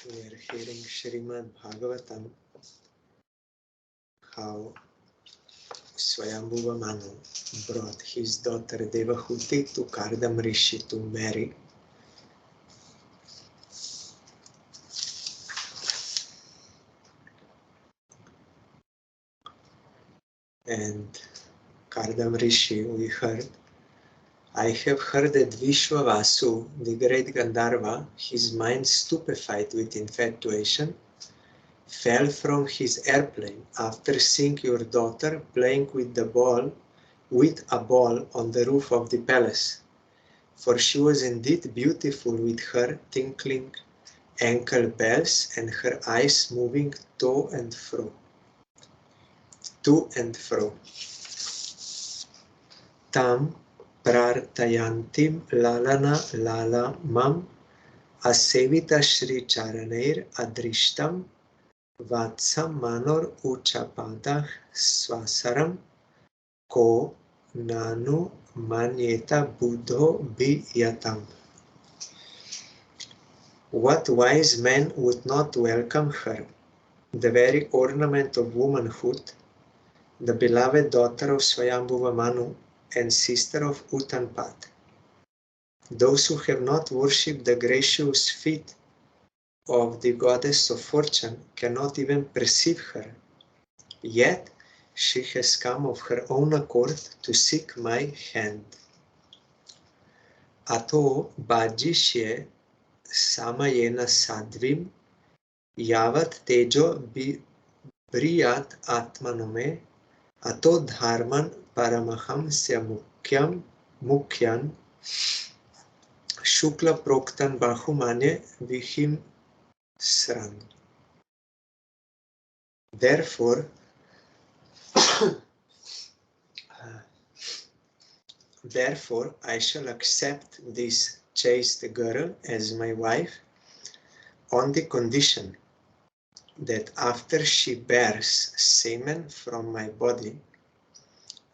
We are hearing SRIMAD BHAGAVATAM, how Swayambhuva Manu brought his daughter Devahuti to Kardam Rishi to marry. And Kardam Rishi, we heard, I have heard that Vishwavasu, the great Gandharva, his mind stupefied with infatuation, fell from his airplane after seeing your daughter playing with a ball on the roof of the palace. For she was indeed beautiful with her tinkling ankle bells and her eyes moving to and fro. Tam prartayantim lalana lala mam asevita shri charaneir adrishtam vatsam manor uchapadach swasaram ko nanu manyeta buddho biyatam. What wise man would not welcome her, the very ornament of womanhood, the beloved daughter of Swayambhuva Manu and sister of Uttanpad? Those who have not worshipped the gracious feet of the goddess of fortune cannot even perceive her. Yet she has come of her own accord to seek my hand. Ato bhajishye samayena sadvim yavat tejo briyat atmanome ato dharman paramahamsya mukhyan shukla proktan bahumane vihim sran. Therefore, I shall accept this chaste girl as my wife on the condition that after she bears semen from my body,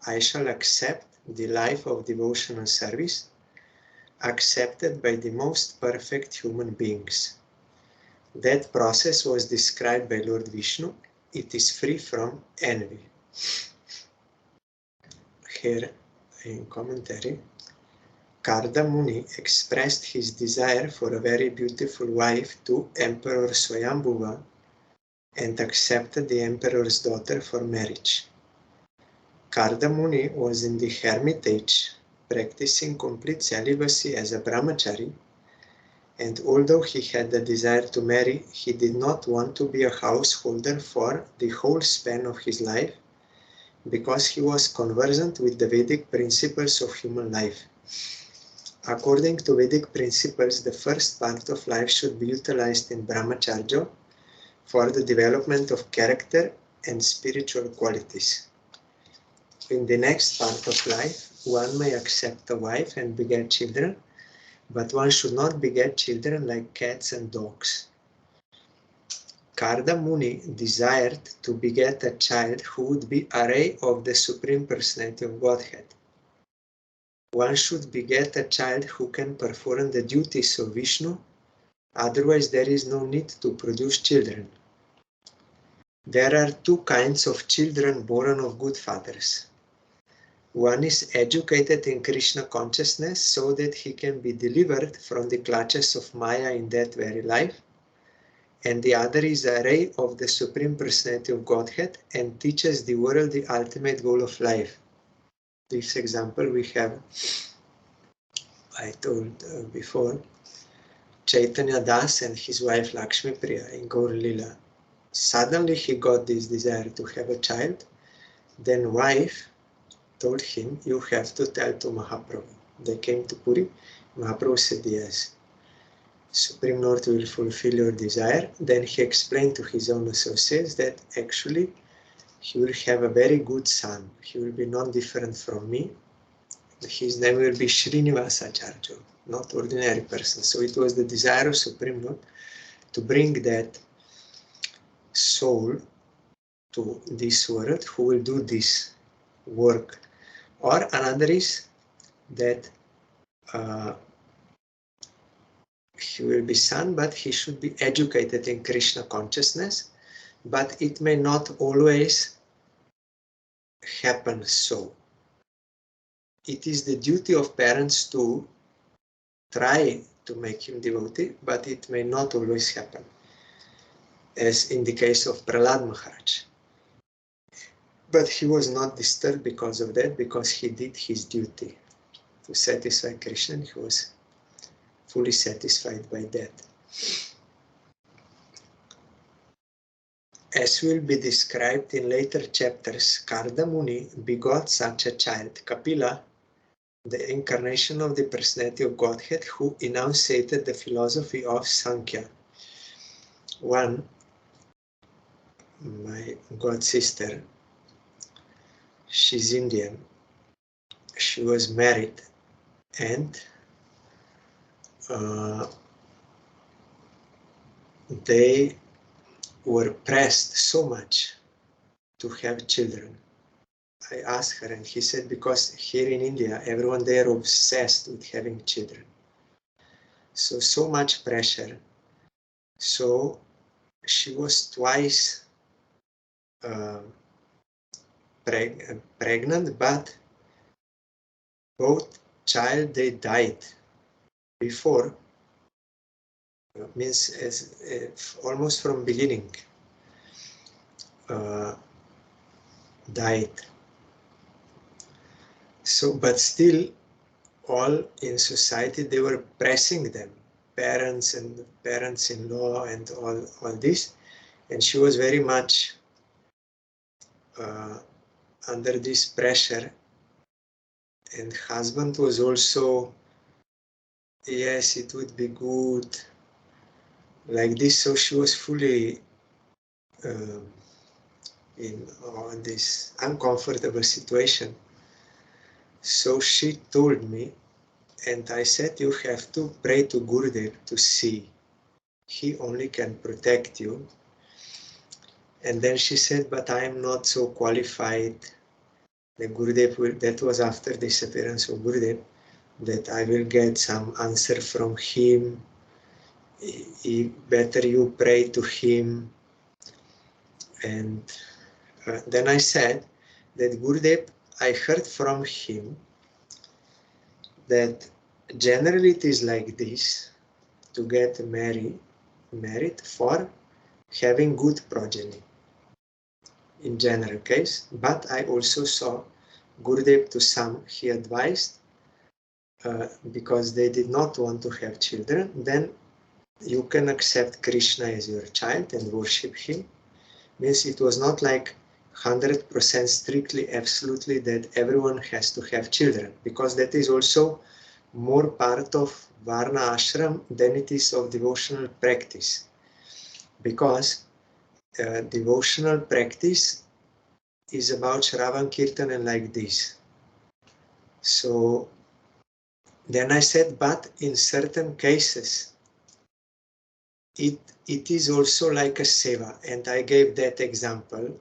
I shall accept the life of devotional service accepted by the most perfect human beings. That process was described by Lord Vishnu. It is free from envy. Here in commentary, Karda Muni expressed his desire for a very beautiful wife to Emperor Swayambhuva and accepted the emperor's daughter for marriage. Karda Muni was in the hermitage practicing complete celibacy as a brahmachari, and although he had the desire to marry, he did not want to be a householder for the whole span of his life, because he was conversant with the Vedic principles of human life. According to Vedic principles, the first part of life should be utilized in brahmacharya for the development of character and spiritual qualities. In the next part of life, one may accept a wife and beget children, but one should not beget children like cats and dogs. Karda Muni desired to beget a child who would be a ray of the Supreme Personality of Godhead. One should beget a child who can perform the duties of Vishnu, otherwise there is no need to produce children. There are two kinds of children born of good fathers. One is educated in Krishna consciousness so that he can be delivered from the clutches of Maya in that very life, and the other is a ray of the Supreme Personality of Godhead and teaches the world the ultimate goal of life. This example we have, I told before, Chaitanya Das and his wife Lakshmi Priya in Gaur Lila. Suddenly he got this desire to have a child. Then wife told him, you have to tell to Mahaprabhu. They came to Puri. Mahaprabhu said yes. Supreme Lord will fulfill your desire. Then he explained to his own associates that actually he will have a very good son. He will be non-different from me. His name will be Srinivasacharya, not ordinary person. So it was the desire of Supreme Lord to bring that soul to this world who will do this work. Or another is that he will be son, but he should be educated in Krishna consciousness, but it may not always happen so. It is the duty of parents to try to make him devotee, but it may not always happen, as in the case of Prahlad Maharaj. But he was not disturbed because of that, because he did his duty to satisfy Krishna, and he was fully satisfied by that. As will be described in later chapters, Karda Muni begot such a child, Kapila, the incarnation of the personality of Godhead, who enunciated the philosophy of Sankhya. One, my god sister, she's Indian, she was married, and they were pressed so much to have children. I asked her, and he said, because here in India, everyone there obsessed with having children. So much pressure. So she was twice pregnant, but both child, they died before, means almost from beginning, died. So, but still, all in society, they were pressing them, parents and parents-in-law and all this, and she was very much under this pressure, and husband was also, yes, it would be good, like this. So she was fully in this uncomfortable situation. So she told me, and I said, you have to pray to Gurudev to see. He only can protect you. And then she said, but I am not so qualified. The Gurudev, that was after the disappearance of Gurudev, that I will get some answer from him. Better you pray to him. And then I said that Gurudev, I heard from him that generally it is like this, to get married for having good progeny in general case, but I also saw Gurudev to some, he advised, because they did not want to have children, then you can accept Krishna as your child and worship him. Means it was not like 100% strictly, absolutely that everyone has to have children, because that is also more part of Varna ashram than it is of devotional practice. Because devotional practice is about Shravan Kirtan and like this. So then I said, but in certain cases, it is also like a seva, and I gave that example.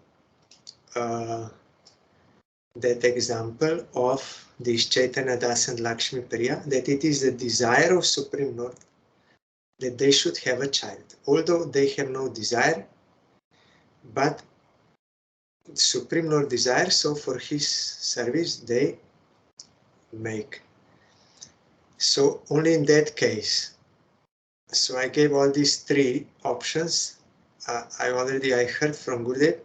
That example of this Chaitanya Das and Lakshmi Priya, that it is the desire of Supreme Lord that they should have a child, although they have no desire, but Supreme Lord desires, so for his service they make. So only in that case. So I gave all these three options. I heard from Gurudev,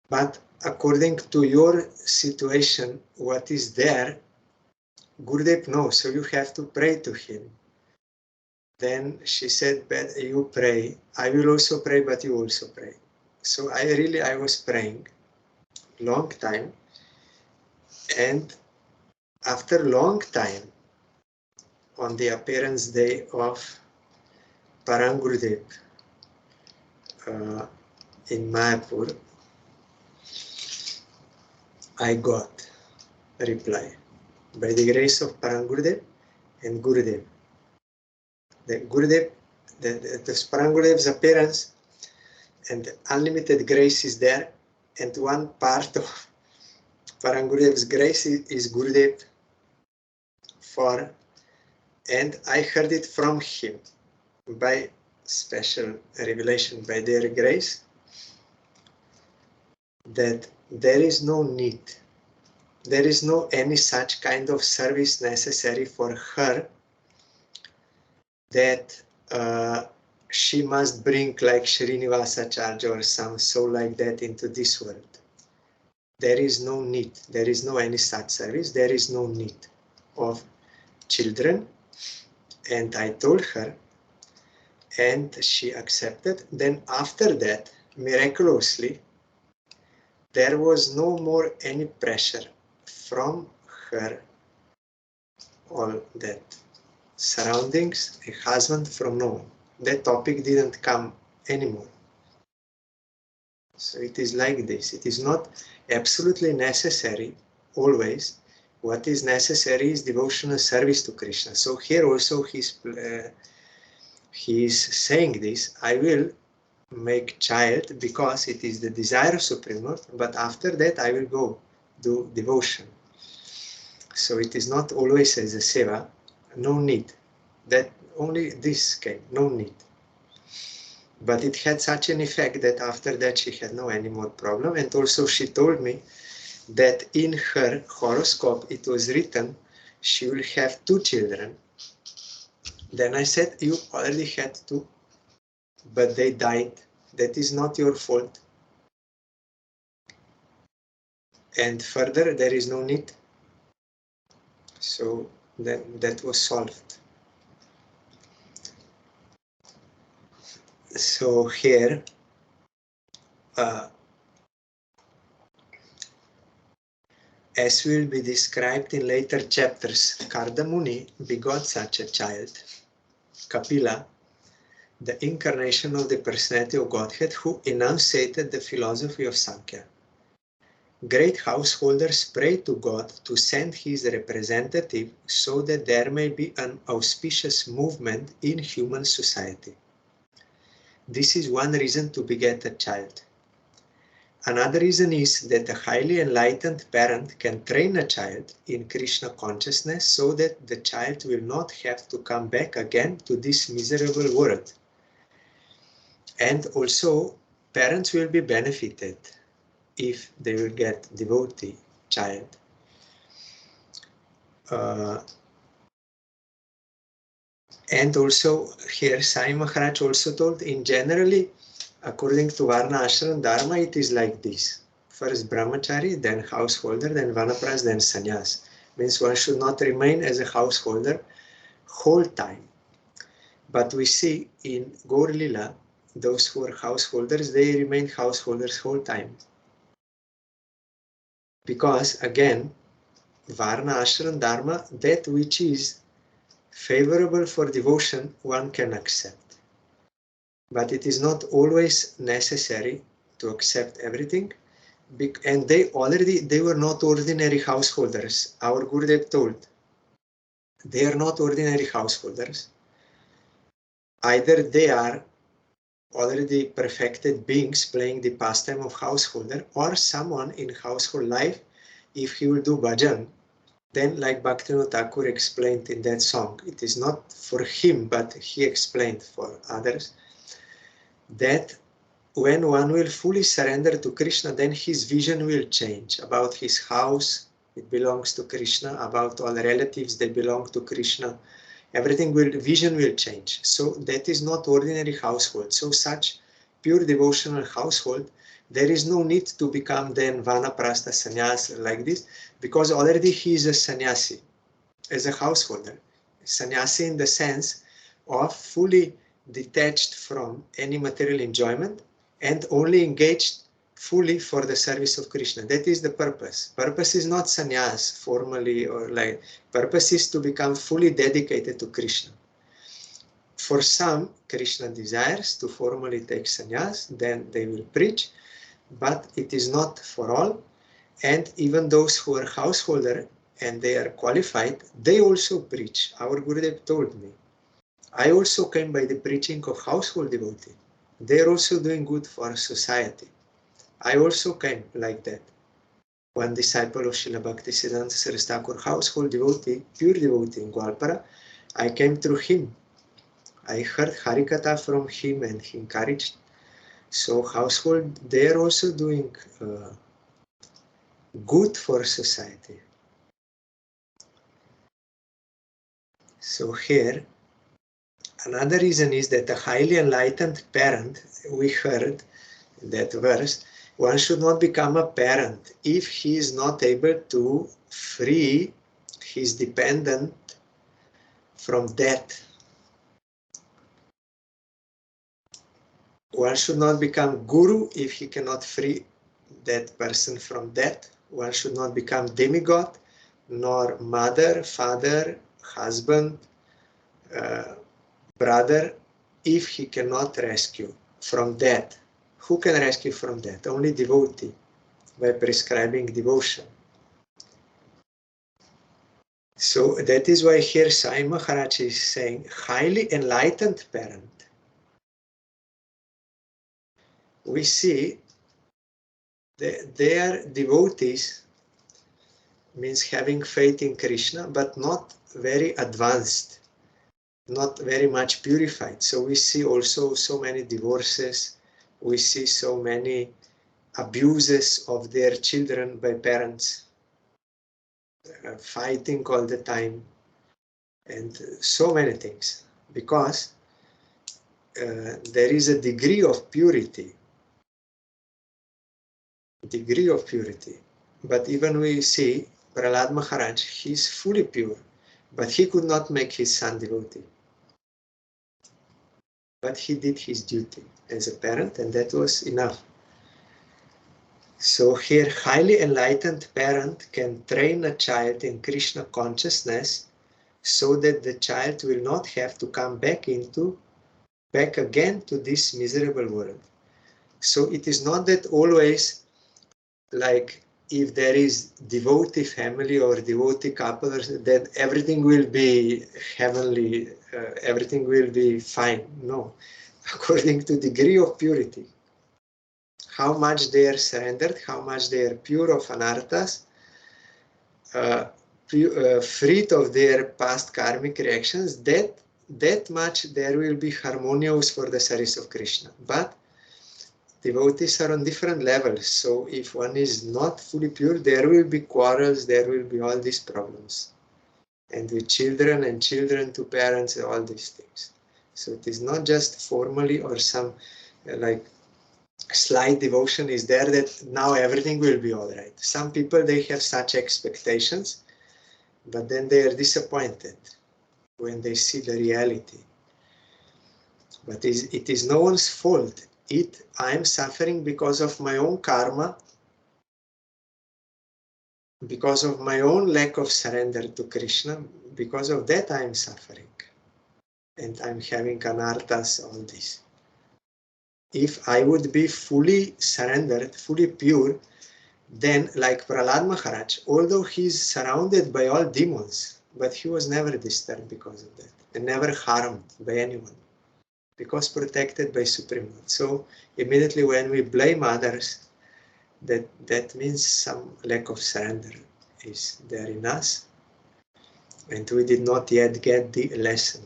but according to your situation, what is there, Gurudev knows, so you have to pray to him. Then she said, you pray, I will also pray, but you also pray. So I was praying long time, and after long time, on the appearance day of Parang Gurudev in Mayapur, I got a reply by the grace of Parang Gurudev and Gurudev. The Gurudev, the Parang Gurudev's appearance and unlimited grace is there, and one part of Parang Gurudev's grace is Gurudev for And I heard it from him by special revelation, by their grace, that there is no need, there is no any such kind of service necessary for her, that she must bring like Srinivasa Charja or some soul like that into this world. There is no need, there is no any such service, there is no need of children. And I told her, and she accepted. Then after that, miraculously, there was no more any pressure from her, all that surroundings, a husband, from no one. That topic didn't come anymore. So it is like this. It is not absolutely necessary always. What is necessary is devotional service to Krishna. So here also he is saying this, I will make child because it is the desire of Supreme Lord, but after that I will go do devotion. So it is not always as a seva, no need. That only this came, no need. But it had such an effect that after that she had no any more problem. And also she told me that in her horoscope it was written she will have 2 children. Then I said, you already had 2, but they died. That is not your fault. And further, there is no need. So then that was solved. So here, as will be described in later chapters, Karda Muni begot such a child, Kapila, the incarnation of the personality of Godhead, who enunciated the philosophy of Sankhya. Great householders pray to God to send his representative so that there may be an auspicious movement in human society. This is one reason to beget a child. Another reason is that a highly enlightened parent can train a child in Krishna consciousness so that the child will not have to come back again to this miserable world. And also, parents will be benefited if they will get devotee child. And also here Sai Maharaj also told, in generally, according to Varna Ashram Dharma, it is like this. First brahmachari, then householder, then vanapras, then sannyas. Means one should not remain as a householder whole time. But we see in Gaur Lila, those who are householders, they remain householders whole time. Because again, Varna Ashram Dharma, that which is favorable for devotion, one can accept. But it is not always necessary to accept everything. And they were not ordinary householders. Our Gurudev told, they are not ordinary householders. Either they are already perfected beings playing the pastime of householder, or someone in household life, if he will do bhajan, then like Bhaktivinoda Thakur explained in that song, it is not for him, but he explained for others, that when one will fully surrender to Krishna, then his vision will change about his house, it belongs to Krishna, about all relatives, they belong to Krishna. Vision will change. So that is not ordinary household. So such pure devotional household, there is no need to become then vanaprastha sannyas like this, because already he is a sannyasi as a householder. Sannyasi in the sense of fully detached from any material enjoyment and only engaged fully for the service of Krishna. That is the purpose. Purpose is not sannyas formally or like, purpose is to become fully dedicated to Krishna. For some, Krishna desires to formally take sannyas, then they will preach, but it is not for all. And even those who are householder and they are qualified, they also preach. Our Gurudev told me, I also came by the preaching of household devotee. They are also doing good for society. I also came like that. One disciple of Srila Bhaktisiddhanta Saraswati Thakur, household devotee, pure devotee in Gwalpara, I came through him. I heard Harikatha from him and he encouraged. So household, they are also doing good for society. So here, another reason is that a highly enlightened parent, we heard that verse, one should not become a parent if he is not able to free his dependent from debt. One should not become guru if he cannot free that person from debt. One should not become demigod, nor mother, father, husband, brother, if he cannot rescue from debt. Who can rescue from debt? Only devotee, by prescribing devotion. So that is why here Sai Maharaj is saying, highly enlightened parent. We see that they are devotees, means having faith in Krishna, but not very advanced, not very much purified. So we see also so many divorces, we see so many abuses of their children by parents, fighting all the time, and so many things, because there is a degree of purity. But even we see Prahlad Maharaj, he is fully pure, but he could not make his son devotee. But he did his duty as a parent, and that was enough. So here, highly enlightened parent can train a child in Krishna consciousness so that the child will not have to come back again to this miserable world. So it is not that always, like, if there is devotee family or devotee couple, that everything will be heavenly, everything will be fine. No, according to degree of purity, how much they are surrendered, how much they are pure of anarthas, freed of their past karmic reactions, that much there will be harmonious for the service of Krishna. But devotees are on different levels, so if one is not fully pure, there will be quarrels, there will be all these problems. And with children and children to parents, all these things. So it is not just formally or some like slight devotion is there that now everything will be all right. Some people, they have such expectations, but then they are disappointed when they see the reality. But it is no one's fault. I am suffering because of my own karma, because of my own lack of surrender to Krishna. Because of that I am suffering. And I'm having anarthas, all this. If I would be fully surrendered, fully pure, then like Prahlad Maharaj, although he is surrounded by all demons, but he was never disturbed because of that, and never harmed by anyone, because protected by Supreme Lord. So immediately when we blame others, that means some lack of surrender is there in us, and we did not yet get the lesson.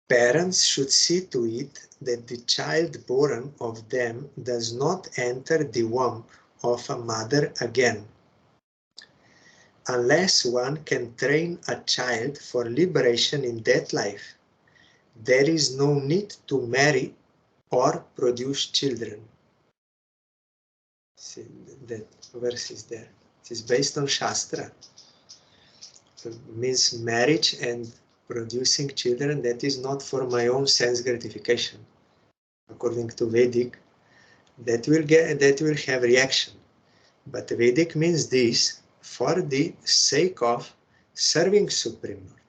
Parents should see to it that the child born of them does not enter the womb of a mother again. Unless one can train a child for liberation in that life, there is no need to marry or produce children. See, that verse is there. It is based on Shastra. It means marriage and producing children, that is not for my own sense gratification. According to Vedic, that will have reaction. But Vedic means this for the sake of serving Supreme Lord,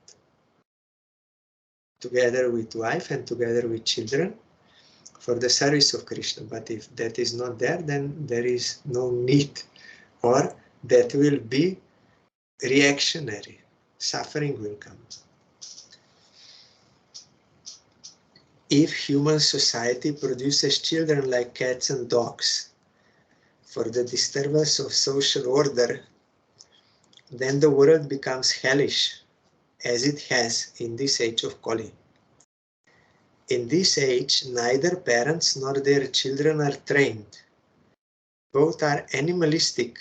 together with wife and together with children, for the service of Krishna. But if that is not there, then there is no need, or that will be reactionary. Suffering will come. If human society produces children like cats and dogs, for the disturbance of social order, then the world becomes hellish, as it has in this age of Kali. In this age, neither parents nor their children are trained. Both are animalistic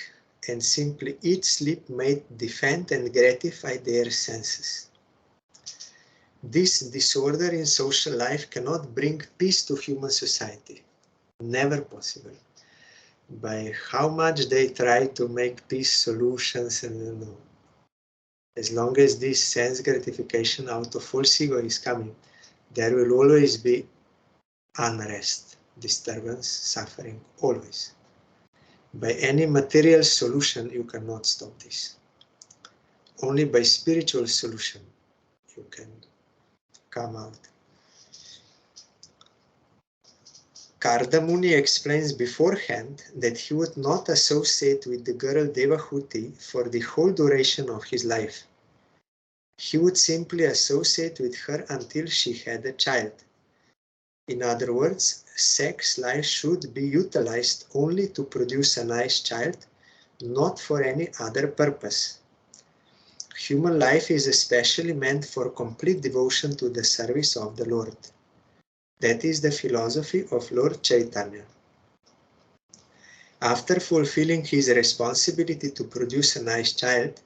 and simply eat, sleep, mate, defend, and gratify their senses. This disorder in social life cannot bring peace to human society. Never possible. By how much they try to make peace solutions, and as long as this sense gratification out of false ego is coming, there will always be unrest, disturbance, suffering, always. By any material solution, you cannot stop this. Only by spiritual solution, you can come out. Kardamuni explains beforehand that he would not associate with the girl Devahuti for the whole duration of his life. He would simply associate with her until she had a child. In other words, sex life should be utilized only to produce a nice child, not for any other purpose. Human life is especially meant for complete devotion to the service of the Lord. That is the philosophy of Lord Chaitanya. After fulfilling his responsibility to produce a nice child,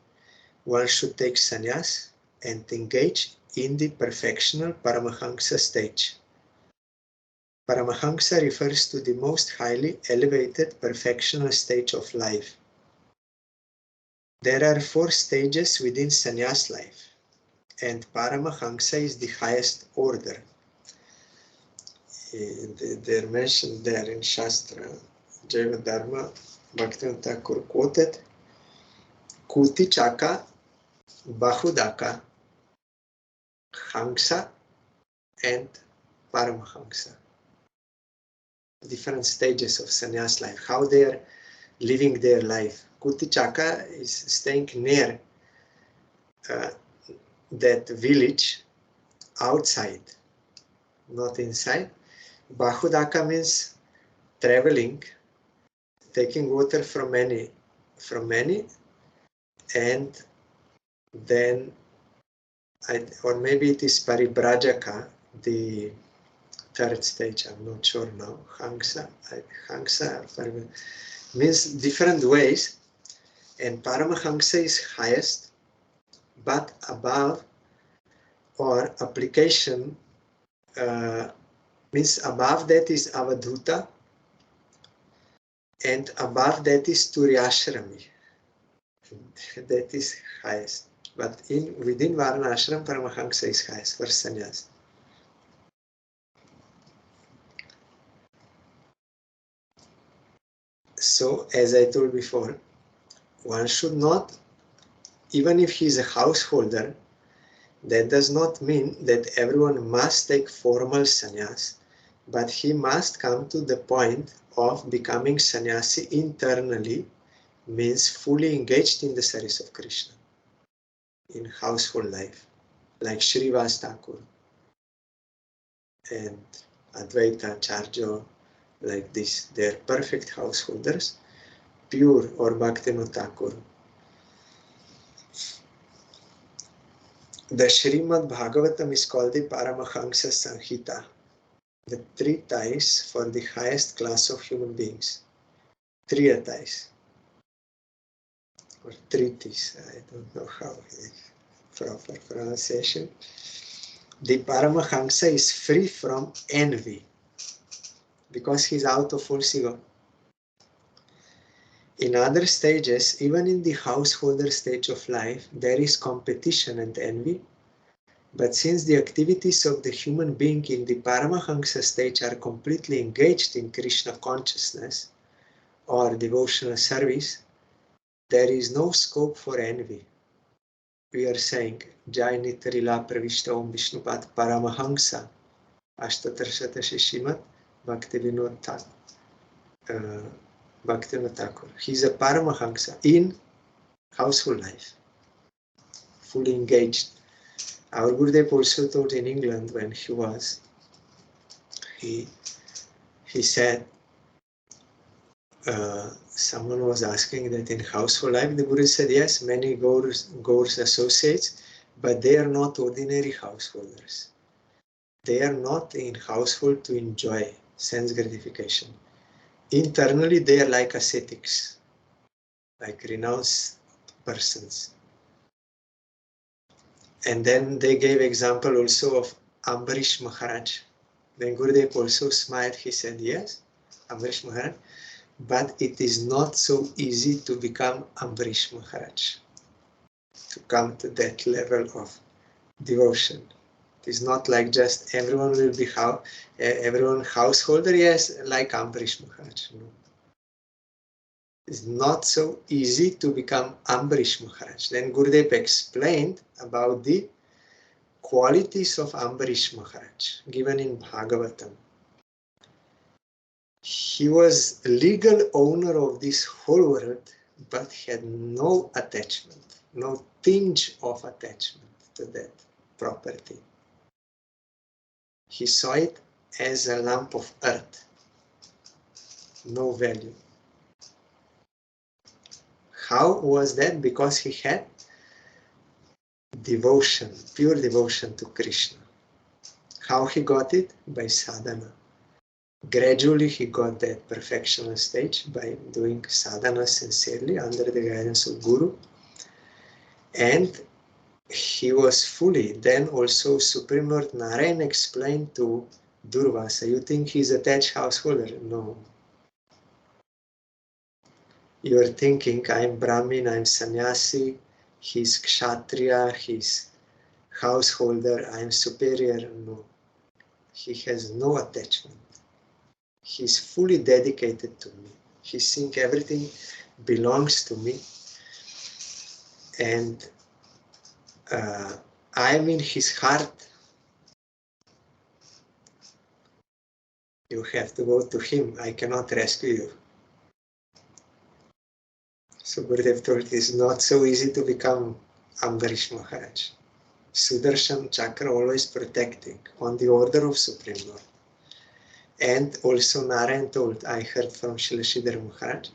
one should take sannyas and engage in the perfectional Paramahansa stage. Paramahansa refers to the most highly elevated perfectional stage of life. There are 4 stages within sannyas life, and Paramahansa is the highest order. They're mentioned there in Shastra. Jaiva Dharma, Bhaktivinoda Thakur quoted, Kuti Chaka, Bahudaka, Hangsa, and Paramahansa. Different stages of sannyas life, how they are living their life. Kuti Chaka is staying near that village, outside, not inside. Bahudaka means traveling, taking water from many, and then, or maybe it is Paribrajaka, the 3rd stage, I'm not sure now. Hangsa means different ways, and Paramahansa is highest, but above, or application, means above that is Avadhuta, and above that is Turyashrami. That is highest. But within Varna Ashram, Paramahansa is highest for sannyas. So, as I told before, one should not, even if he is a householder, that does not mean that everyone must take formal sannyas, but he must come to the point of becoming sannyasi internally, means fully engaged in the service of Krishna, in household life, like Srivas Thakur and Advaita Acharya, like this. They are perfect householders, pure, or Bhaktivinoda Thakur. The SRIMAD BHAGAVATAM is called the Paramahansa Sanhita, the treatise for the highest class of human beings. Treatise, or treatise, I don't know how proper pronunciation. The Paramahansa is free from envy, because he's out of false ego. In other stages, even in the householder stage of life, there is competition and envy. But since the activities of the human being in the Paramahansa stage are completely engaged in Krishna consciousness or devotional service, there is no scope for envy. We are saying, Jai Nitarila Pravishta Om Vishnupat Paramahansa Ashtatarshata Shishimat Bhaktivinoda Thakur. He's a Paramahansa in household life, fully engaged. Our Gurudev also taught in England when he was, he said, Someone was asking that in household life, the Guru said, yes, many Gaur's associates, but they are not ordinary householders. They are not in household to enjoy sense gratification. Internally, they are like ascetics, like renounced persons. And then they gave example also of Ambarish Maharaj. Then Gurudev also smiled, he said, yes, Ambarish Maharaj, but it is not so easy to become Ambarish Maharaj, to come to that level of devotion. It is not like just everyone will be everyone householder, yes, like Ambarish Maharaj. No. It's not so easy to become Ambarish Maharaj. Then Gurudev explained about the qualities of Ambarish Maharaj given in Bhagavatam. He was legal owner of this whole world, but had no attachment, no tinge of attachment to that property. He saw it as a lump of earth, no value. How was that? Because he had devotion, pure devotion to Krishna. How he got it? By sadhana. Gradually he got that perfectional stage by doing sadhana sincerely under the guidance of Guru. And he was fully, then also Supreme Lord Narayan explained to Durvasa, you think he's attached householder? No. You are thinking, I'm Brahmin, I'm sannyasi, he's kshatriya, he's householder, I'm superior. No. He has no attachment. He's fully dedicated to me. He thinks everything belongs to me. And I'm in his heart. You have to go to him. I cannot rescue you. So Gurudev told it's not so easy to become Ambarish Maharaj. Sudarshan Chakra always protecting on the order of Supreme Lord. And also Narayan told, I heard from Srila Sridhar Maharaj,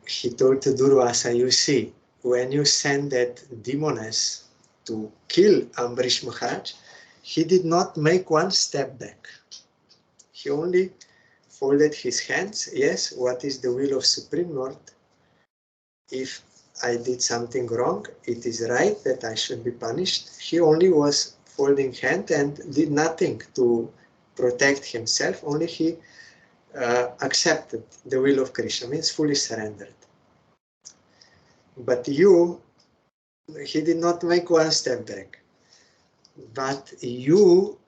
he told to Durvasa, you see, when you send that demoness to kill Ambarish Maharaj, he did not make one step back. He only folded his hands. Yes, what is the will of Supreme Lord? If I did something wrong, it is right that I should be punished. He only was folding hand and did nothing to protect himself. Only he accepted the will of Krishna, means fully surrendered. But you, he did not make one step back. But you,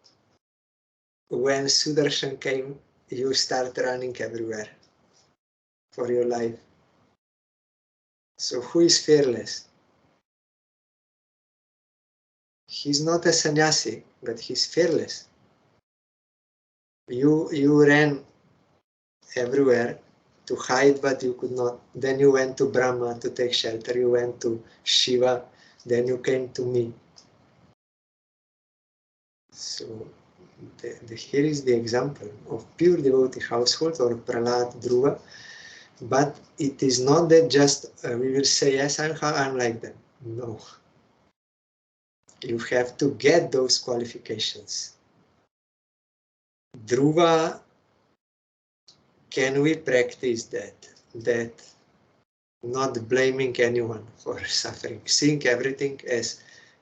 when Sudarshan came, you start running everywhere for your life. So who is fearless? He's not a sannyasi, but he's fearless. You ran everywhere to hide, but you could not. Then you went to Brahma to take shelter. You went to Shiva. Then you came to me. So here is the example of pure devotee household or Prahlad Dhruva. But it is not that just we will say, yes, I'm like them. No. You have to get those qualifications. Dhruva, can we practice that not blaming anyone for suffering, seeing everything as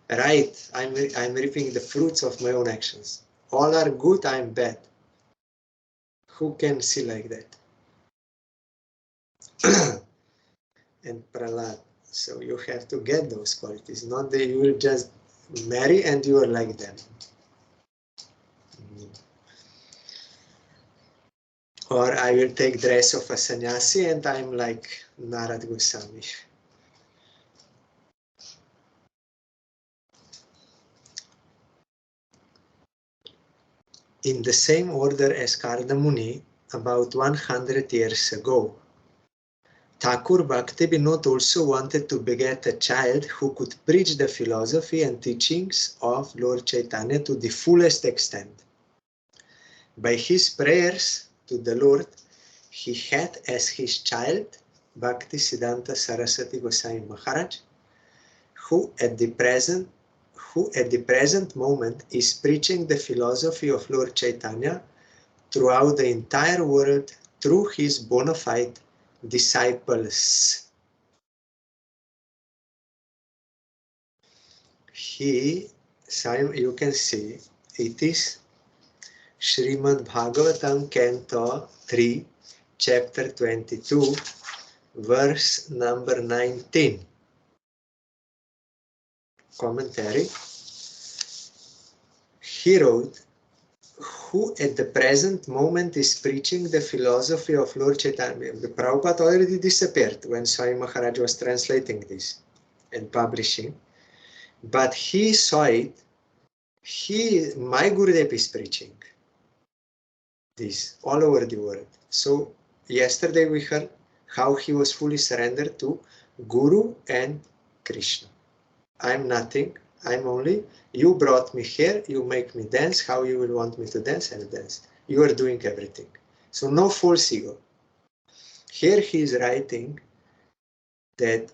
right, I'm reaping the fruits of my own actions. All are good, I'm bad. Who can see like that? And Prahlad. So you have to get those qualities, not that you will just marry and you are like them. Or I will take dress of a sannyasi and I'm like Narad Goswami. In the same order as Kardamuni, about 100 years ago, Thakur Bhakti Vinod also wanted to beget a child who could preach the philosophy and teachings of Lord Chaitanya to the fullest extent. By his prayers to the Lord, he had as his child Bhaktisiddhanta Saraswati Goswami Maharaj, who at the present moment is preaching the philosophy of Lord Chaitanya throughout the entire world through his bona fide disciples. You can see, it is SRIMAD BHAGAVATAM Canto 3, chapter 22, verse number 19. Commentary. He wrote, who at the present moment is preaching the philosophy of Lord Chaitanya. The Prabhupada already disappeared when Swami Maharaj was translating this and publishing. But he saw it. My Gurudev is preaching this all over the world. So yesterday we heard how he was fully surrendered to Guru and Krishna. I'm nothing. I'm only, you brought me here, you make me dance, how you will want me to dance, and dance. You are doing everything. So no false ego. Here he is writing that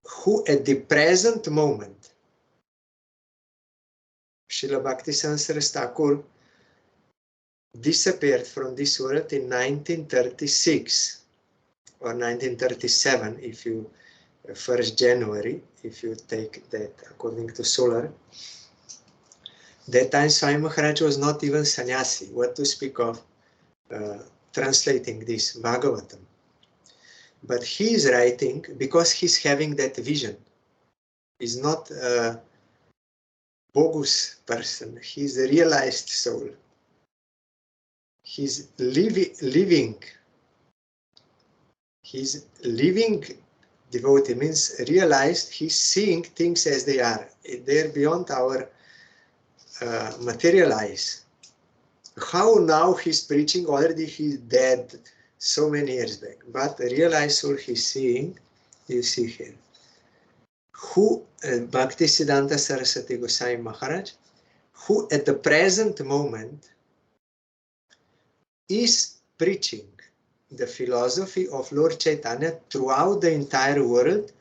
who at the present moment, Srila Bhaktisiddhanta Saraswati Thakur disappeared from this world in 1936 or 1937 if you 1st January, if you take that according to solar. That time Swami Maharaj was not even sannyasi, what to speak of translating this Bhagavatam. But he is writing because he's having that vision. He's not a bogus person, he's a realized soul. He's living devotee, means realized, he's seeing things as they are. They're beyond our material eyes. How now he's preaching, already he's dead so many years back. But the realized soul he's seeing, you see here. Who, Bhaktisiddhanta Saraswati Goswami Maharaj, who at the present moment is preaching the philosophy of Lord Chaitanya throughout the entire world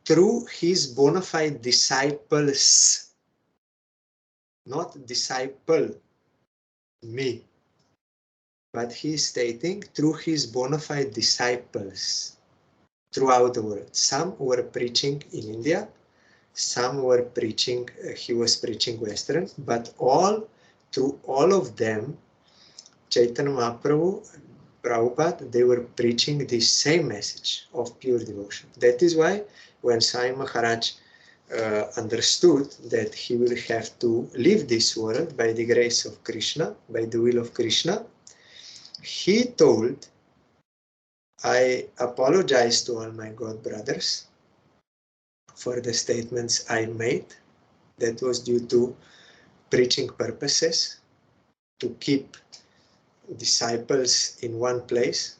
through his bona fide disciples, not disciple, me, but he is stating through his bona fide disciples throughout the world. Some were preaching in India, some were preaching, he was preaching Western, but through all of them, Chaitanya Mahaprabhu, Prabhupada, they were preaching the same message of pure devotion. That is why when Swami Maharaj understood that he will have to leave this world by the grace of Krishna, by the will of Krishna, he told, I apologize to all my God brothers for the statements I made. That was due to preaching purposes, to keep disciples in one place.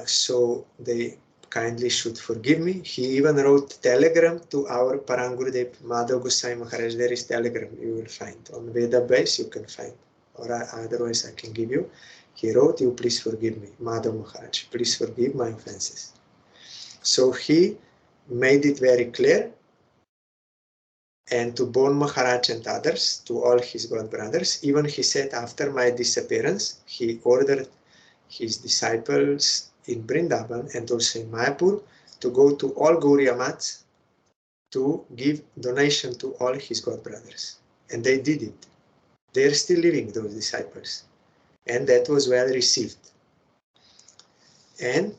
So they kindly should forgive me. He even wrote telegram to our Parangurudev Madhav Goswami Maharaj. There is telegram you will find. On Veda base you can find. Or otherwise I can give you. He wrote, you please forgive me. Madhav Maharaj, please forgive my offenses. So he made it very clear. And to Bon Maharaj and others, to all his God brothers, even he said after my disappearance, he ordered his disciples in Vrindavan and also in Mayapur to go to all Gauriya Mats to give donation to all his God brothers. And they did it. They are still living, those disciples. And that was well received. And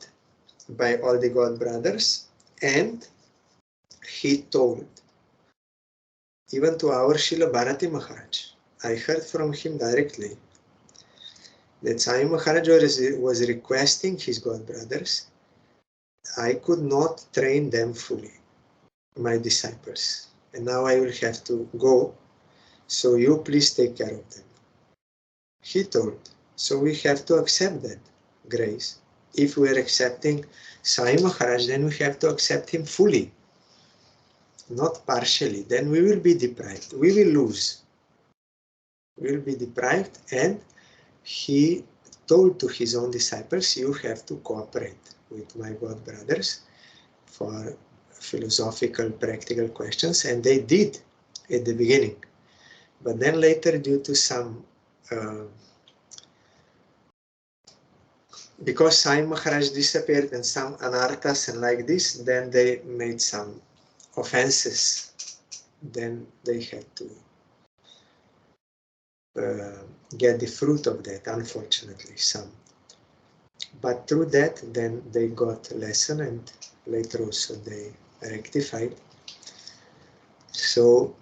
by all the God brothers. And he told, even to our Srila Bharati Maharaj, I heard from him directly that Swami Maharaj was requesting his God brothers, I could not train them fully, my disciples. And now I will have to go, so you please take care of them. He told, so we have to accept that grace. If we are accepting Swami Maharaj, then we have to accept him fully, not partially. Then we will be deprived. We will lose. We will be deprived. And he told to his own disciples, you have to cooperate with my God brothers for philosophical, practical questions, and they did at the beginning. But then later, due to some, because Sai Maharaj disappeared and some anarthas and like this, then they made some offenses. Then they had to get the fruit of that, unfortunately, some. But through that, then they got a lesson, and later also they rectified. So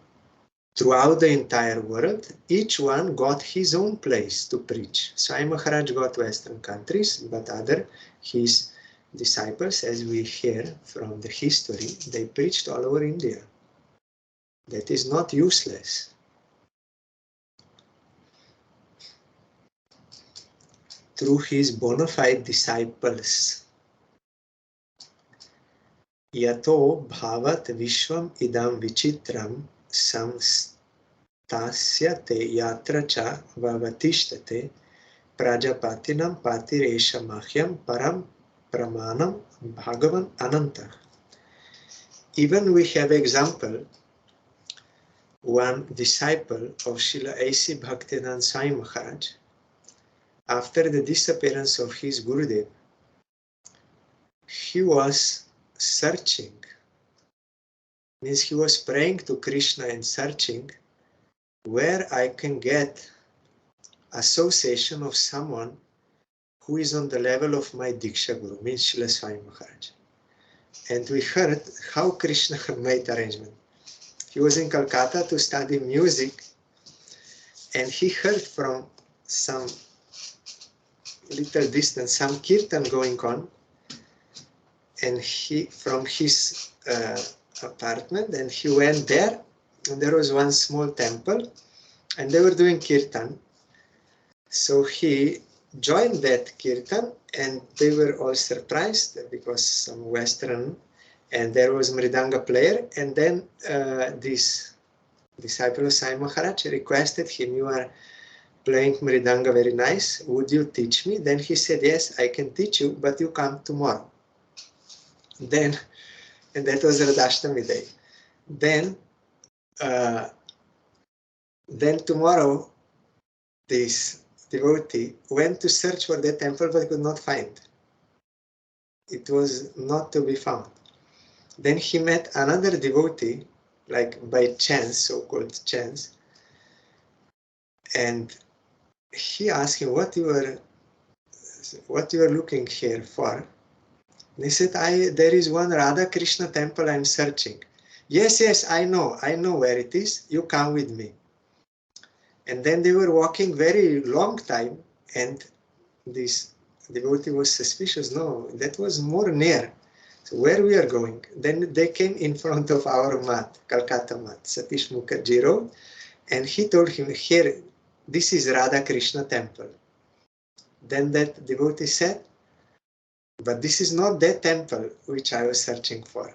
throughout the entire world, each one got his own place to preach. Sai Maharaj got Western countries, but his disciples, as we hear from the history, they preached all over India. That is not useless. Through his bona fide disciples. Yato bhavat vishvam idam vichitram samstasya te yatra cha vavatishtate prajapatinam patiresha mahyam param pramanam bhagavan ananta. Even we have example, one disciple of Srila A.C. Bhaktivedanta Swami Maharaj, after the disappearance of his Gurudev, he was searching, means he was praying to Krishna and searching where I can get association of someone who is on the level of my Diksha Guru, means Srila Swami Maharaj. And we heard how Krishna made arrangement. He was in Calcutta to study music, and he heard from some little distance some kirtan going on, and he from his apartment, and he went there, and there was one small temple, and they were doing kirtan. So he joined that kirtan, and they were all surprised because some Western, and there was Mridanga player, and then this disciple of Sai Maharaj requested him, you are playing Mridanga very nice, would you teach me? Then he said, yes, I can teach you, but you come tomorrow. Then, and that was Radhashtami day. Then tomorrow, this devotee went to search for the temple, but could not find. It was not to be found. Then he met another devotee, like by chance, so-called chance, and he asked him, what you are looking here for? And he said, there is one Radha Krishna temple I'm searching. Yes, I know where it is. You come with me. And then they were walking very long time, and this devotee was suspicious. No, that was more near. So where we are going? Then they came in front of our mat, Calcutta mat, Satish Mukherjee Road, and he told him, here, this is Radha Krishna temple. Then that devotee said, but this is not that temple which I was searching for.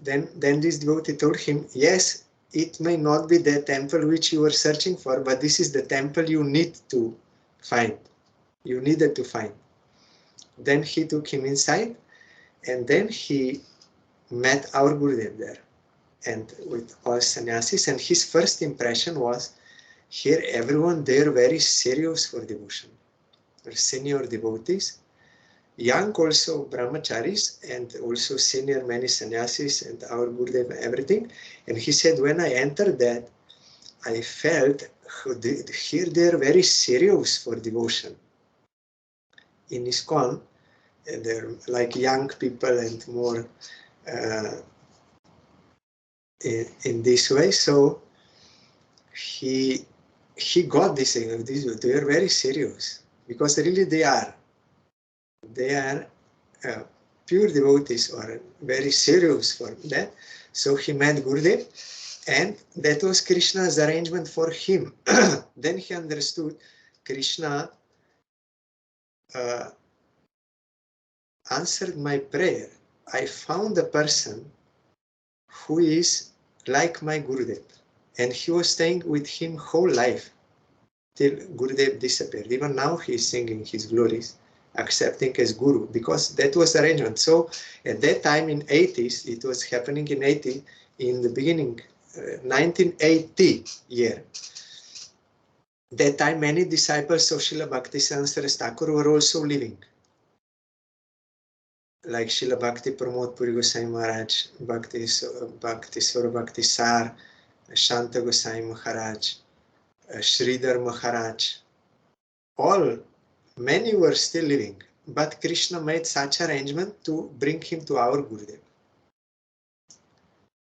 Then this devotee told him, yes, it may not be the temple which you were searching for, but this is the temple you need to find. You needed to find. Then he took him inside, and then he met our Gurudev there, and with all sannyasis, and his first impression was, here everyone there very serious for devotion. They're senior devotees, young also brahmacharis, and also senior many sannyasis, and our Gurudev, everything. And he said, when I entered that, I felt here they are very serious for devotion. In ISKCON, they're like young people and more in this way. So he got this thing. They are very serious, because really they are pure devotees, or very serious for that. So he met Gurudev, and that was Krishna's arrangement for him. Then he understood Krishna answered my prayer. I found a person who is like my Gurudev, and he was staying with him whole life. till Gurudev disappeared. Even now he is singing his glories, accepting as Guru, because that was arrangement. So at that time in 80s, it was happening in 80, in the beginning, 1980 year. That time many disciples of Srila Bhaktisiddhanta Saraswati Thakur were also living. Like Srila Bhakti Pramod Puri Goswami Maharaj, Bhakti Swara Bhakti Sar, Shanta Goswami Maharaj, Sridhar Maharaj, many were still living, but Krishna made such arrangement to bring him to our Gurudev.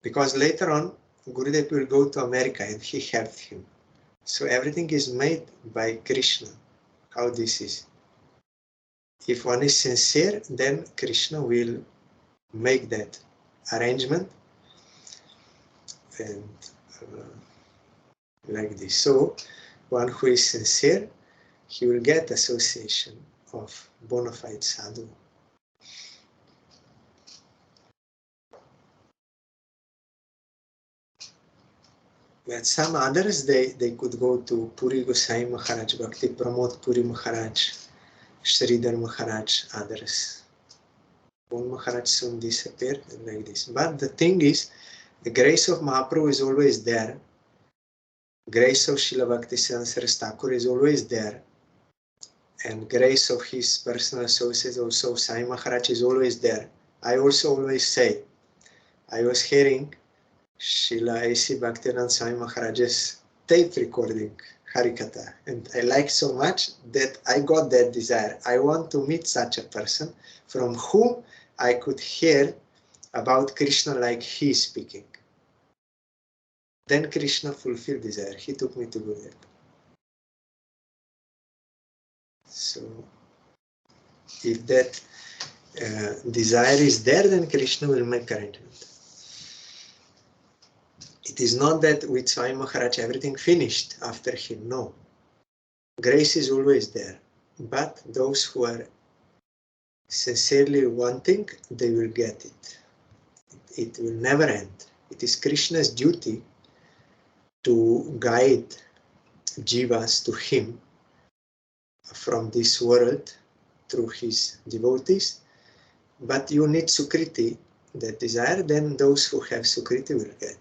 Because later on, Gurudev will go to America and he helped him. So everything is made by Krishna, how this is. If one is sincere, then Krishna will make that arrangement and like this. So one who is sincere, he will get association of bona fide sadhu. But some others, they could go to Puri Goswami Maharaj, Bhakti Pramod Puri Maharaj, Sridhar Maharaj, others. One Maharaj soon disappeared and like this. But the thing is, the grace of Mahaprabhu is always there. Grace of Srila Bhaktisiddhanta Saraswati Thakur is always there. And grace of his personal associates, also Sai Maharaj, is always there. I also always say, I was hearing Srila A.C. Bhaktivedanta Swami Maharaj's tape recording, Harikatha, and I liked so much that I got that desire. I want to meet such a person from whom I could hear about Krishna like he is speaking. Then Krishna fulfilled desire. He took me to Gurudev. So, if that desire is there, then Krishna will make arrangement. It is not that with Swami Maharaj everything finished after him, no. Grace is always there, but those who are sincerely wanting, they will get it. It will never end. It is Krishna's duty to guide jivas to him from this world through his devotees, but you need Sukriti, that desire, then those who have Sukriti will get.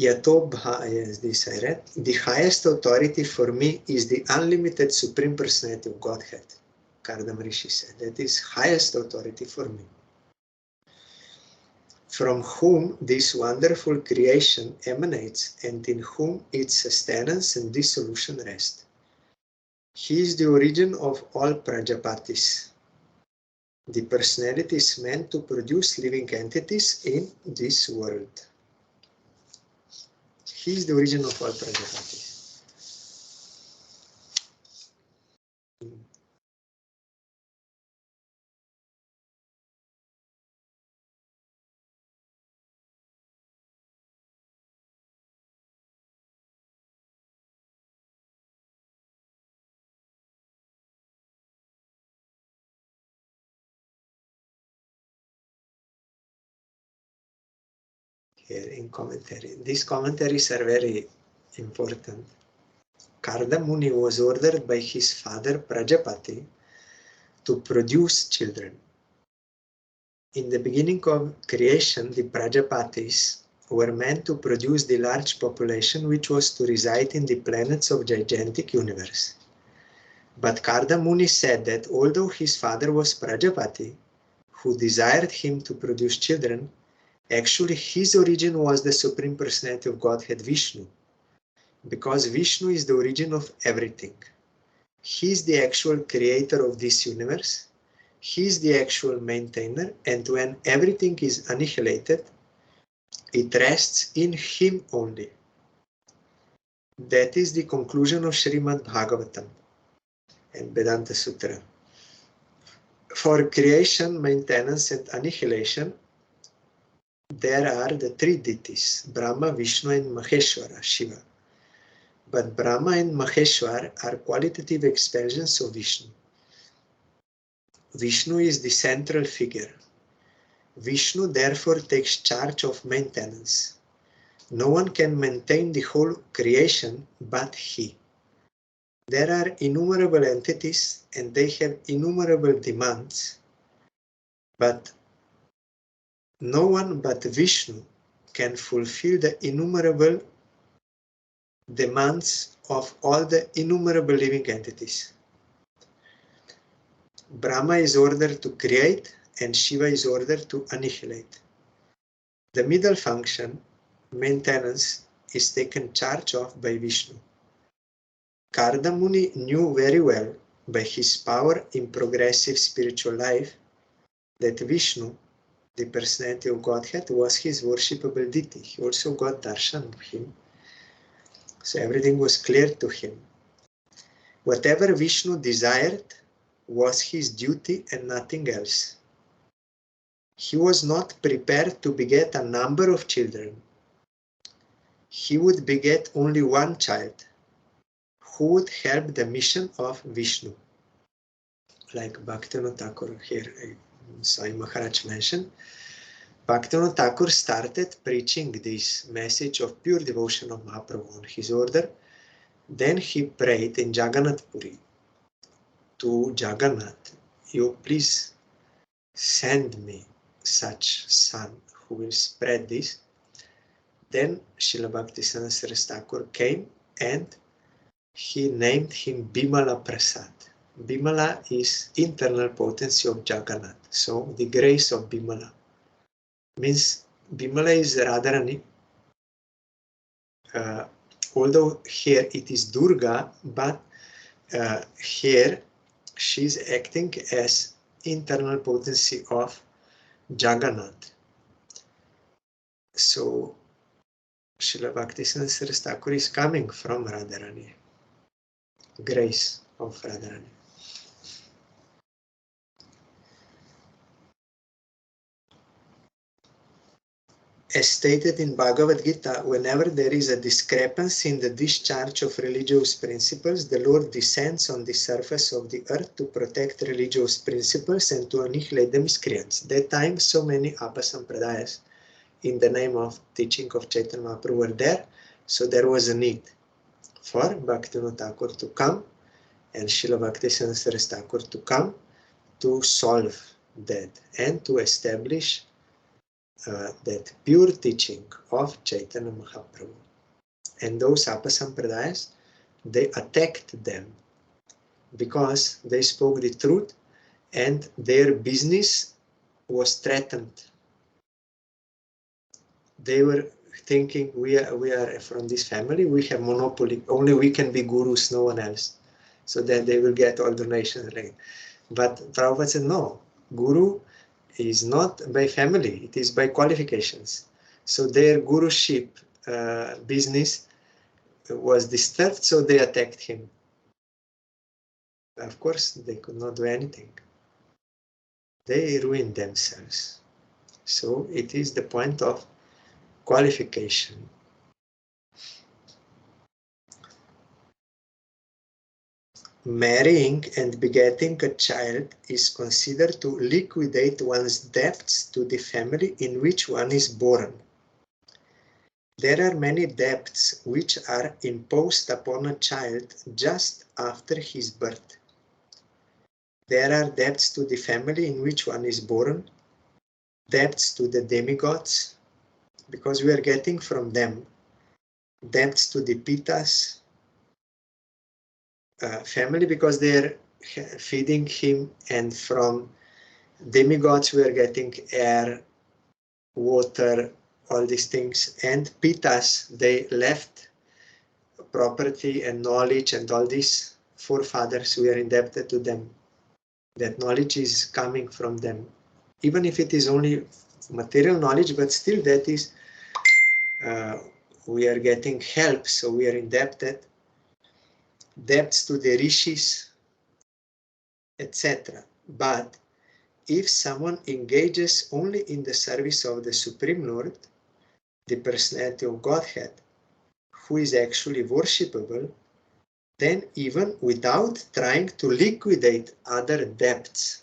Yes, this I read. The highest authority for me is the unlimited Supreme Personality of Godhead, Kardam Rishi said. That is highest authority for me, from whom this wonderful creation emanates and in whom its sustenance and dissolution rest. He is the origin of all Prajapatis. The personality is meant to produce living entities in this world. He is the origin of all Prajapatis. Here in commentary. These commentaries are very important. Karda Muni was ordered by his father Prajapati to produce children. In the beginning of creation, the Prajapatis were meant to produce the large population which was to reside in the planets of gigantic universe. But Karda Muni said that although his father was Prajapati, who desired him to produce children, actually his origin was the Supreme Personality of Godhead, Vishnu, because Vishnu is the origin of everything. He is the actual creator of this universe. He is the actual maintainer, and when everything is annihilated, it rests in him only. That is the conclusion of SRIMAD Bhagavatam and Vedanta Sutra. For creation, maintenance, and annihilation, there are the three deities, Brahma, Vishnu, and Maheshwara, Shiva. But Brahma and Maheshwar are qualitative expressions of Vishnu. Vishnu is the central figure. Vishnu therefore takes charge of maintenance. No one can maintain the whole creation but he. There are innumerable entities and they have innumerable demands, but no one but Vishnu can fulfill the innumerable demands of all the innumerable living entities. Brahma is ordered to create and Shiva is ordered to annihilate. The middle function, maintenance, is taken charge of by Vishnu. Kardamuni knew very well by his power in progressive spiritual life that Vishnu, the personality of Godhead, was his worshipable deity. He also got darshan of him. So everything was clear to him. Whatever Vishnu desired was his duty and nothing else. He was not prepared to beget a number of children. He would beget only one child who would help the mission of Vishnu. Like Bhaktivinoda Thakur here, Sai Maharaj mentioned, Bhaktivinoda Thakur started preaching this message of pure devotion of Mahaprabhu on his order. Then he prayed in Jagannath Puri to Jagannath, you please send me such son who will spread this. Then Srila Bhaktisiddhanta Saraswati Thakur came and he named him Bimala Prasad. Bimala is internal potency of Jagannath. So the grace of Bimala means Bimala is Radharani. Although here it is Durga, but here she is acting as internal potency of Jagannath. So Srila Bhaktisiddhanta Saraswati Thakur is coming from Radharani, grace of Radharani. As stated in Bhagavad Gita, whenever there is a discrepancy in the discharge of religious principles, the Lord descends on the surface of the earth to protect religious principles and to annihilate the miscreants. That time, so many Apasampradayas in the name of teaching of Chaitanya Mahaprabhu were there, so there was a need for Bhaktivinoda Thakur to come and Srila Bhaktisiddhanta Saraswati Thakur to come to solve that and to establish that pure teaching of Chaitanya Mahaprabhu. And those Apasampradayas, they attacked them because they spoke the truth and their business was threatened. They were thinking, we are from this family, we have monopoly, only we can be gurus, no one else. So then they will get all donations. But Prabhupada said, no, guru is not by family, it is by qualifications. So their guruship business was disturbed, so they attacked him. Of course, they could not do anything. They ruined themselves. So it is the point of qualification. Marrying and begetting a child is considered to liquidate one's debts to the family in which one is born. There are many debts which are imposed upon a child just after his birth. There are debts to the family in which one is born, debts to the demigods, because we are getting from them, debts to the pitas, family, because they are feeding him, and from demigods we are getting air, water, all these things, and pitas, they left property and knowledge and all these forefathers, we are indebted to them. That knowledge is coming from them, even if it is only material knowledge, but still that is, we are getting help, so we are indebted. Debts to the rishis, etc. But if someone engages only in the service of the Supreme Lord, the personality of Godhead, who is actually worshipable, then even without trying to liquidate other debts,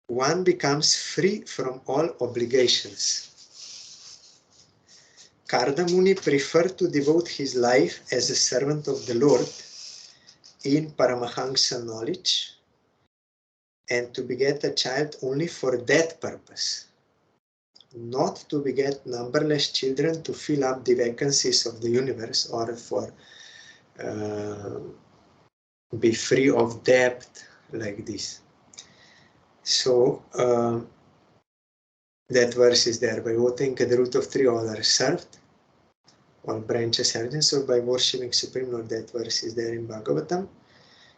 one becomes free from all obligations. Kardamuni preferred to devote his life as a servant of the Lord in Paramahansa knowledge and to beget a child only for that purpose, not to beget numberless children to fill up the vacancies of the universe or for be free of debt like this. So that verse is there. By voting at the root of three, all are served, all branches have been. So by worshipping Supreme Lord, that verse is there in Bhagavatam.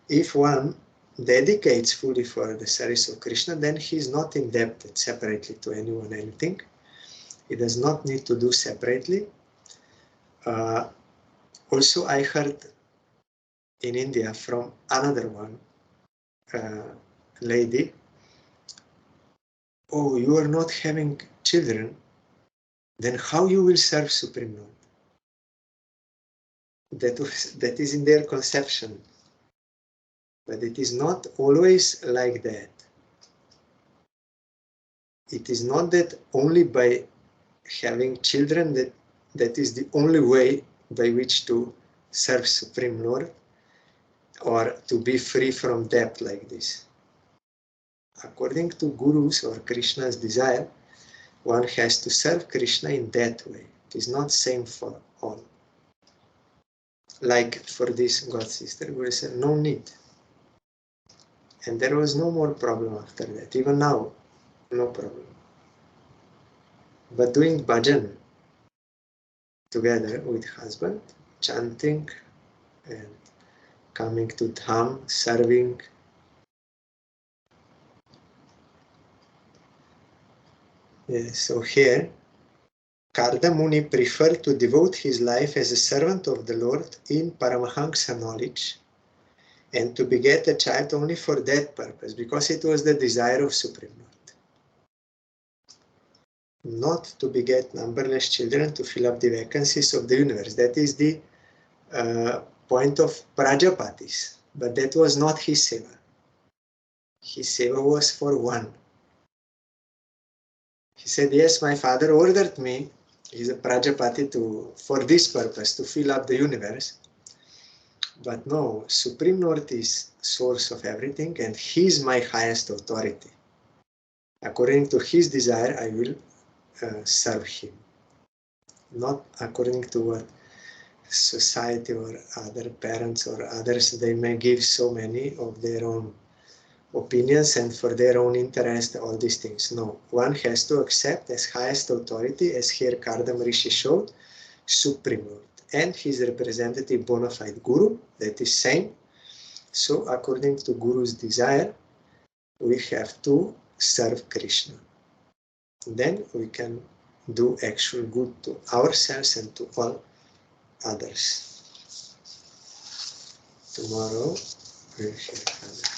If one dedicates fully for the service of Krishna, then he is not indebted separately to anyone, anything. He does not need to do separately. Also, I heard in India from another one lady, oh, you are not having children, then how you will serve Supreme Lord? That is in their conception. But it is not always like that. It is not that only by having children that is the only way by which to serve Supreme Lord or to be free from debt like this. According to Guru's or Krishna's desire, one has to serve Krishna in that way. It is not same for all. Like for this God sister, Guru said, no need. And there was no more problem after that. Even now, no problem. But doing bhajan together with husband, chanting and coming to Dham, serving. So here, Kardamuni preferred to devote his life as a servant of the Lord in Paramahansa knowledge and to beget a child only for that purpose, because it was the desire of Supreme Lord. Not to beget numberless children to fill up the vacancies of the universe. That is the point of Prajapatis, but that was not his seva. His seva was for one. He said, yes, my father ordered me, he's a Prajapati, for this purpose, to fill up the universe. But no, Supreme Lord is source of everything and he is my highest authority. According to his desire, I will serve him. Not according to what society or other parents or others, they may give so many of their own opinions and for their own interest, all these things. No, one has to accept as highest authority, as here Kardam Rishi showed, Supreme Lord and his representative bona fide Guru, that is same. So according to Guru's desire, we have to serve Krishna. Then we can do actual good to ourselves and to all others. Tomorrow we will have